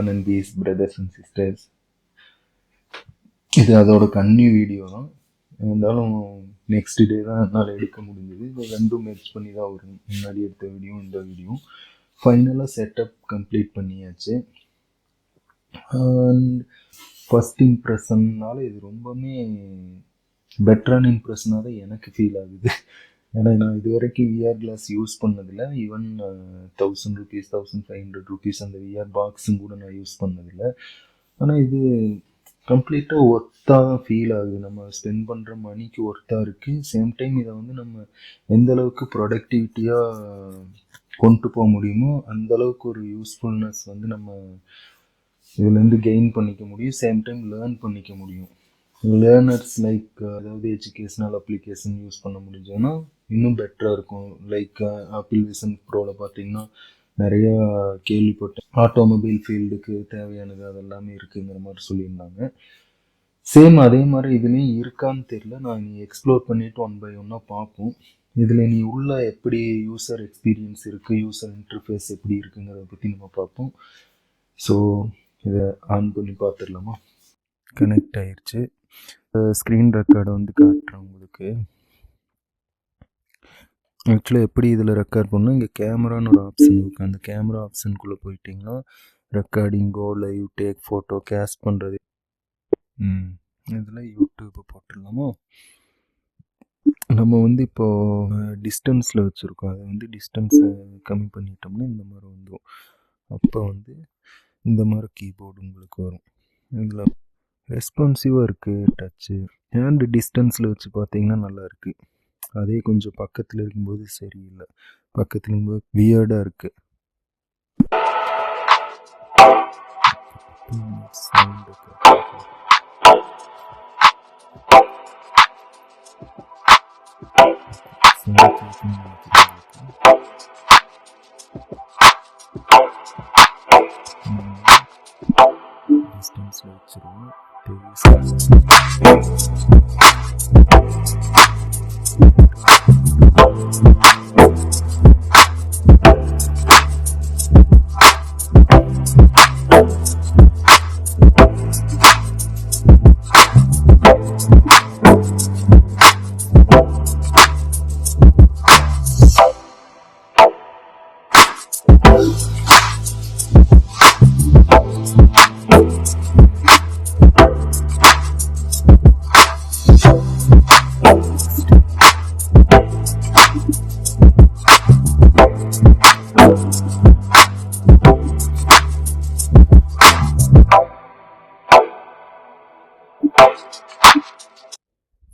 and these brothers and sisters. இது அதோட continue video தான். இருந்தாலும் நெக்ஸ்ட் டே தான் என்னால் எடுக்க முடிஞ்சது. இது ரெண்டும் மேட்ச் பண்ணி தான் வரும். முன்னாடி எடுத்த வீடியோ இந்த வீடியோ ஃபைனலாக செட்டப் கம்ப்ளீட் பண்ணியாச்சு. அண்ட் ஃபஸ்ட் இம்ப்ரெஷன்னால இது ரொம்பவுமே பெட்டரான இம்ப்ரெஷனாக தான் எனக்கு ஃபீல் ஆகுது. ஏன்னா நான் இது வரைக்கும் விஆர் கிளாஸ் யூஸ் பண்ணதில்லை. ஈவன் 1000 rupees 1500 rupees அந்த விஆர் பாக்ஸும் கூட நான் யூஸ் பண்ணதில்லை. ஆனால் இது கம்ப்ளீட்டாக ஒர்த்தாக தான் ஃபீல் ஆகுது. நம்ம ஸ்பெண்ட் பண்ணுற மணிக்கு ஒர்த்தாக இருக்குது. சேம் டைம் இதை வந்து நம்ம எந்த அளவுக்கு ப்ரொடக்டிவிட்டியாக கொண்டு போக முடியுமோ அந்தளவுக்கு ஒரு யூஸ்ஃபுல்னஸ் வந்து நம்ம இதுலேருந்து கெயின் பண்ணிக்க முடியும். சேம் டைம் லேர்ன் பண்ணிக்க முடியும். லேர்னர்ஸ் லைக் அதாவது எஜுகேஷ்னல் அப்ளிகேஷன் யூஸ் பண்ண முடிஞ்சோன்னா இன்னும் பெட்டராக இருக்கும். லைக் ஆப்பிள் விஷன் ப்ரோவில் பார்த்தீங்கன்னா நிறையா கேள்விப்பட்டேன். ஆட்டோமொபைல் ஃபீல்டுக்கு தேவையானது அதெல்லாமே இருக்குங்கிற மாதிரி சொல்லியிருந்தாங்க. சேம் அதே மாதிரி இதுலேயும் இருக்கான்னு தெரியல. நான் எக்ஸ்ப்ளோர் பண்ணிவிட்டு 1 by 1 பார்ப்போம். இதில் நீ உள்ள எப்படி யூசர் எக்ஸ்பீரியன்ஸ் இருக்குது, யூசர் இன்டர்ஃபேஸ் எப்படி இருக்குங்கிறத பற்றி நம்ம பார்ப்போம். ஸோ இதை ஆன் பண்ணி பார்த்துடலாமா? கனெக்ட் ஆயிடுச்சு. ஸ்க்ரீன் ரெக்கார்டை வந்து காட்டுறேன் உங்களுக்கு. ஆக்சுவலாக எப்படி இதில் ரெக்கார்ட் பண்ணணும், இங்கே கேமரான்னு ஒரு ஆப்ஷன் இருக்குது. அந்த கேமரா ஆப்ஷனுக்குள்ளே போயிட்டிங்கன்னா ரெக்கார்டிங்கோ லைவ் டேக் ஃபோட்டோ கேஸ்ட் பண்ணுறது. இதில் யூடியூப்பை போட்டுடலாமா? நம்ம வந்து இப்போது டிஸ்டன்ஸில் வச்சுருக்கோம். அதை வந்து டிஸ்டன்ஸை கம்மி பண்ணிட்டோம்னா இந்த மாதிரி வந்துடும். அப்போ வந்து இந்த மாதிரி கீபோர்டு உங்களுக்கு வரும். இதில் ரெஸ்பான்சிவாக இருக்குது டச்சு. ஹேண்டு டிஸ்டன்ஸில் வச்சு பார்த்தீங்கன்னா நல்லா இருக்குது. அதே கொஞ்சம் பக்கத்தில் இருக்கும்போது சரியில்லை. பக்கத்தில் இருக்கும்போது வியர்டாக இருக்குது. டிஸ்டன்ஸில் வச்சுருவோம்.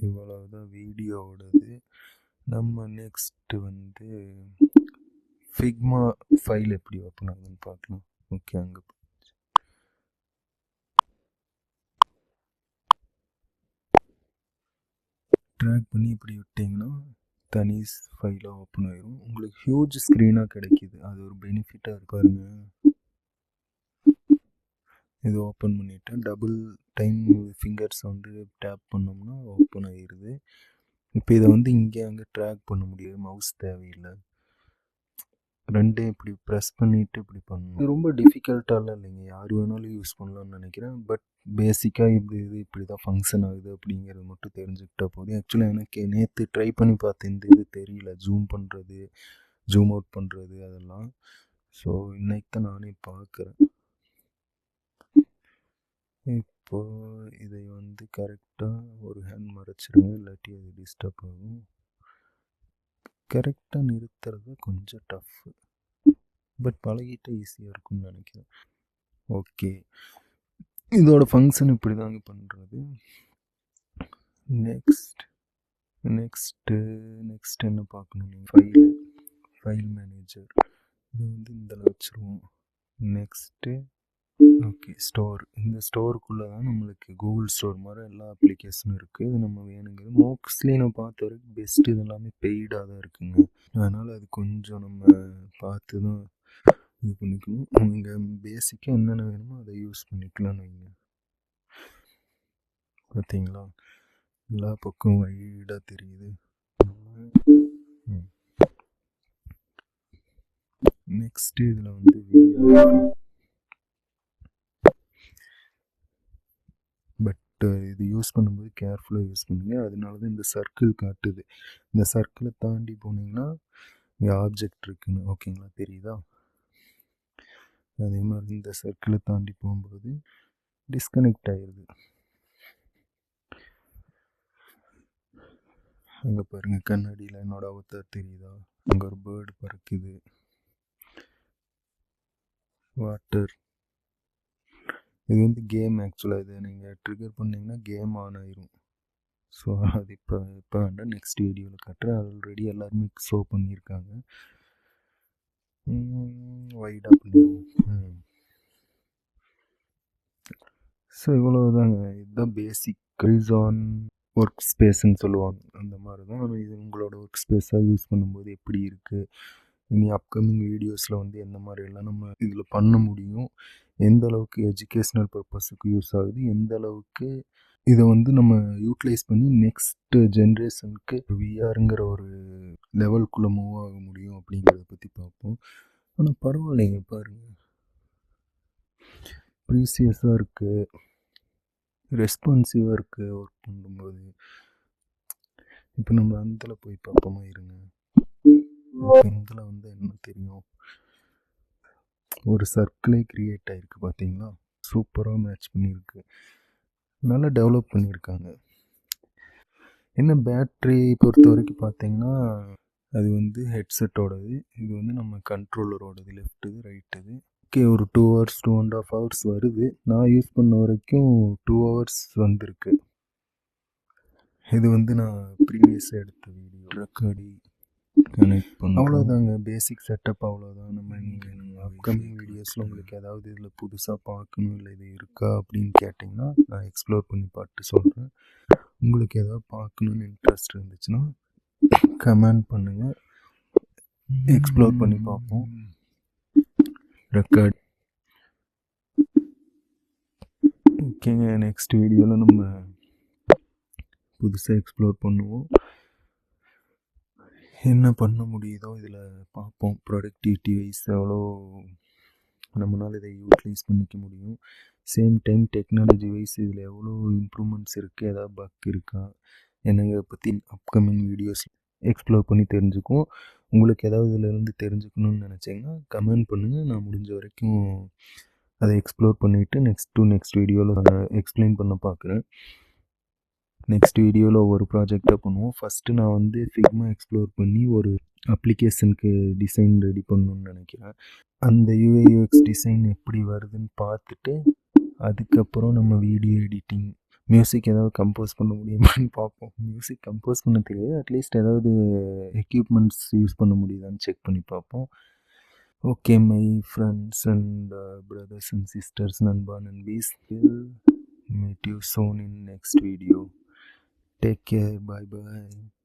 இவ்வளவுதான் வீடியோவோடது. நம்ம நெக்ஸ்ட் வந்து ஃபிக்மா ஃபைல் எப்படி ஓப்பன் ஆகுதுன்னு பார்க்கலாம். ஓகே, அங்கே ட்ராக் பண்ணி இப்படி விட்டிங்கன்னா தனி ஃபைலாக ஓப்பன் ஆகிடும். உங்களுக்கு ஹியூஜ் ஸ்க்ரீனாக கிடைக்கிது. அது ஒரு பெனிஃபிட்டாக இருக்காருங்க. இது ஓப்பன் பண்ணிவிட்டேன். டபுள் டைம் ஃபிங்கர்ஸ் வந்து டேப் பண்ணோம்னா ஓப்பன் ஆகிடுது. இப்போ இதை வந்து இங்கே அங்கே ட்ராக் பண்ண முடியாது. மவுஸ் தேவையில்லை. ரெண்டையும் இப்படி ப்ரெஸ் பண்ணிவிட்டு இப்படி பண்ணணும். இது ரொம்ப டிஃபிகல்ட்டாலாம் இல்லைங்க. யார் வேணாலும் யூஸ் பண்ணலான்னு நினைக்கிறேன். பட் பேசிக்காக இது இப்படி தான் ஃபங்க்ஷன் ஆகுது அப்படிங்கிறது மட்டும் தெரிஞ்சுக்கிட்டா போதும். ஆக்சுவலாக எனக்கு நேற்று ட்ரை பண்ணி பார்த்தேன். இந்த இது தெரியல, ஜூம் பண்ணுறது, ஜூம் அவுட் பண்ணுறது அதெல்லாம். ஸோ இன்னைக்கு தான் நானே பார்க்குறேன். இப்போது இதை வந்து கரெக்டாக ஒரு ஹேண்ட் மறைச்சிடுங்க, இல்லாட்டி அது டிஸ்டர்ப் ஆகும். கரெக்டாக நிறுத்துறது கொஞ்சம் டஃப்பு, பட் பழகிட்ட ஈஸியாக இருக்கும்னு நினைக்கிறேன். ஓகே, இதோட ஃபங்க்ஷன் இப்படி தாங்க பண்ணுறது. நெக்ஸ்ட் என்ன பார்க்கணும்? ஃபைல் மேனேஜர் இது வந்து இதில் வச்சுருவோம். Next okay, store. இந்த ஸ்டோருக்குள்ளே தான் நம்மளுக்கு கூகுள் ஸ்டோர் மாதிரி எல்லா அப்ளிகேஷனும் இருக்குது. இது நம்ம வேணுங்கிறது மோஸ்ட்லி நான் பார்த்த வரைக்கும் பெஸ்ட்டு. இது எல்லாமே பெய்டாக தான் இருக்குங்க. அதனால் அது கொஞ்சம் நம்ம பார்த்து தான் இது பண்ணிக்கணும். நீங்கள் பேசிக்காக என்னென்ன வேணுமோ அதை யூஸ் பண்ணிக்கலாம்னு வைங்க. பார்த்தீங்களா, எல்லா பக்கம் வைடாக தெரியுது. நெக்ஸ்ட்டு இதில் வந்து பட் இது யூஸ் பண்ணும்போது கேர்ஃபுல்லாக யூஸ் பண்ணுங்கள். அதனால தான் இந்த சர்க்கிள் காட்டுது. இந்த சர்க்கிளை தாண்டி போனீங்கன்னா இங்கே ஆப்ஜெக்ட் இருக்குன்னு, ஓகேங்களா, தெரியுதா? அதே மாதிரி இந்த சர்க்கிளை தாண்டி போகும்போது டிஸ்கனெக்ட் ஆயிடுது. அங்கே பாருங்கள், கண்ணாடியில் என்னோட அவதார் தெரியுதா? அங்கே ஒரு பேர்டு பறக்குது. வாட்டர், இது வந்து கேம். ஆக்சுவலாக இதை நீங்கள் ட்ரிகர் பண்ணிங்கன்னா கேம் ஆன் ஆயிரும். ஸோ அது இப்போ வேண்டாம், நெக்ஸ்ட் வீடியோவில் காட்டுறேன். ஆல்ரெடி எல்லாருமே ஷோ பண்ணியிருக்காங்க. வைடாக பண்ணிடுவோம். ஸோ இவ்வளோதாங்க. இதுதான் பேசிக் ஹரிசான் ஒர்க் ஸ்பேஸ்ன்னு சொல்லுவாங்க. அந்த மாதிரி தான் இது உங்களோட ஒர்க் ஸ்பேஸாக யூஸ் பண்ணும்போது எப்படி இருக்குது, இனி அப்கமிங் வீடியோஸில் வந்து எந்த மாதிரியெல்லாம் நம்ம இதில் பண்ண முடியும், எந்த அளவுக்கு எஜுகேஷ்னல் பர்பஸுக்கு யூஸ் ஆகுது, எந்த அளவுக்கு இதை வந்து நம்ம யூட்டிலைஸ் பண்ணி நெக்ஸ்ட் ஜென்ரேஷனுக்கு விஆருங்கிற ஒரு லெவலுக்குள்ளே மூவ் ஆக முடியும் அப்படிங்கிறத பற்றி பார்ப்போம். ஆனால் பரவாயில்லைங்க, பாருங்கள், ப்ரீசியஸாக இருக்குது, ரெஸ்பான்சிவாக இருக்குது ஒர்க் பண்ணும்போது. இப்போ நம்ம அதில் போய் பார்ப்போமா, இருங்க. இதில் வந்து என்ன தெரியும், ஒரு சர்க்கிளே க்ரியேட் ஆகிருக்கு பார்த்தீங்களா? சூப்பராக மேட்ச் பண்ணியிருக்கு, நல்லா டெவலப் பண்ணியிருக்காங்க. என்ன பேட்ரி பொறுத்த வரைக்கும் பார்த்தீங்கன்னா அது வந்து ஹெட்செட்டோடது, இது வந்து நம்ம கண்ட்ரோலரோடது, லெஃப்ட்டு ரைட்டுது. ஓகே, ஒரு 2 hours 2.5 hours வருது. நான் யூஸ் பண்ண வரைக்கும் 2 hours வந்திருக்கு. இது வந்து நான் ப்ரீவியஸாக எடுத்த வீடியோ ரெக்கார்டி கனெக்ட் பண்ண. அவ்வளோதாங்க, பேசிக் செட்டப் அவ்வளோதான். நீங்கள் அப்கமிங் வீடியோஸில் உங்களுக்கு ஏதாவது இதில் புதுசாக பார்க்கணும், இல்லை இது இருக்கா அப்படின்னு கேட்டிங்கன்னா நான் எக்ஸ்ப்ளோர் பண்ணி பார்த்து சொல்கிறேன். உங்களுக்கு ஏதாவது பார்க்கணுன்னு இன்ட்ரெஸ்ட் இருந்துச்சுன்னா கமெண்ட் பண்ணுங்கள், எக்ஸ்ப்ளோர் பண்ணி பார்ப்போம். ரெக்கார்ட் ஓகேங்க. நெக்ஸ்ட் வீடியோவில் நம்ம புதுசாக எக்ஸ்ப்ளோர் பண்ணுவோம், என்ன பண்ண முடியுதோ இதில் பார்ப்போம். ப்ரொடக்டிவிட்டி வைஸ் எவ்வளோ நம்மளால் இதை யூட்டிலைஸ் பண்ணிக்க முடியும், சேம் டைம் டெக்னாலஜி வைஸ் இதில் எவ்வளோ இம்ப்ரூவ்மெண்ட்ஸ் இருக்குது, ஏதாவது பக் இருக்கா என்னங்க பற்றி அப்கமிங் வீடியோஸ் எக்ஸ்ப்ளோர் பண்ணி தெரிஞ்சுக்குவோம். உங்களுக்கு ஏதாவது இதிலேருந்து தெரிஞ்சுக்கணுன்னு நினச்சிங்கன்னா கமெண்ட் பண்ணுங்கள். நான் முடிஞ்ச வரைக்கும் அதை எக்ஸ்ப்ளோர் பண்ணிவிட்டு நெக்ஸ்ட் வீடியோவில் எக்ஸ்பிளைன் பண்ண பார்க்குறேன். நெக்ஸ்ட் வீடியோவில் ஒவ்வொரு ப்ராஜெக்டாக பண்ணுவோம். ஃபஸ்ட்டு நான் வந்து ஃபிக்மா எக்ஸ்ப்ளோர் பண்ணி ஒரு அப்ளிகேஷனுக்கு டிசைன் ரெடி பண்ணணுன்னு நினைக்கிறேன். அந்த யூஐ/யூஎக்ஸ் டிசைன் எப்படி வருதுன்னு பார்த்துட்டு அதுக்கப்புறம் நம்ம வீடியோ எடிட்டிங், மியூசிக் ஏதாவது கம்போஸ் பண்ண முடியுமான்னு பார்ப்போம். மியூசிக் கம்போஸ் பண்ண தெரியாது, அட்லீஸ்ட் ஏதாவது எக்யூப்மெண்ட்ஸ் யூஸ் பண்ண முடியுதான்னு செக் பண்ணி பார்ப்போம். Okay my friends and brothers and sisters, நண்பா நண்பீஸ், will meet you soon in next video. Take care, bye bye.